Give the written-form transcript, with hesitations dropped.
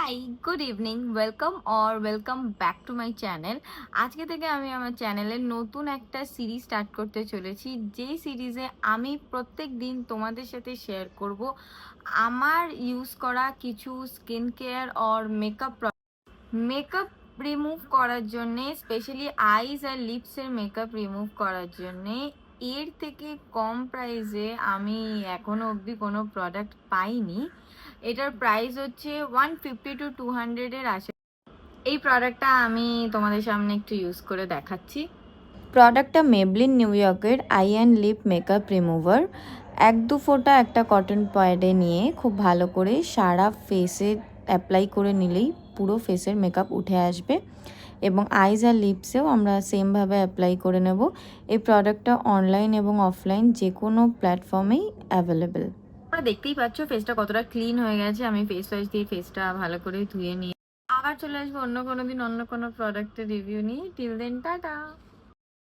High, good evening, welcome back to my channel. আজকে থেকে আমি আমার চ্যানেলে নতুন একটা সিরিজ স্টার্ট করতে চলেছি, যেই সিরিজে আমি প্রত্যেক দিন তোমাদের সাথে শেয়ার করব আমার ইউজ করা কিছু skin care or makeup remove করার জন্যে, স্পেশালি আইজ আর লিপসের মেকআপ রিমুভ করার জন্যে। এর থেকে কম প্রাইসে আমি এখনো অবধি কোনো প্রোডাক্ট পাইনি। এটার প্রাইস হচ্ছে 150 to 200 আসে। এই প্রোডাক্টটা আমি তোমাদের সামনে একটু ইউজ করে দেখাচ্ছি। প্রোডাক্টটা মেবলিন নিউ ইয়র্কের eye and lip makeup remover. 1-2 ফোঁটা একটা কটন প্যাডে নিয়ে খুব ভালো করে সারা ফেসে অ্যাপ্লাই করে নিলেই পুরো ফেসের মেকআপ উঠে আসবে, এবং আইজ আর লিপসেও আমরা সেমভাবে অ্যাপ্লাই করে নেব। এই প্রোডাক্টটা অনলাইন এবং অফলাইন যে কোনো প্ল্যাটফর্মেই অ্যাভেলেবেল। তোমরা দেখতেই পাচ্ছ ফেসটা কতটা ক্লিন হয়ে গেছে। আমি ফেস ওয়াশ দিয়ে ফেসটা ভালো করে ধুয়ে নিয়ে আবার চলে আসবো অন্য কোনো দিন অন্য কোনো প্রোডাক্টের রিভিউ নিয়ে। Till then, tata.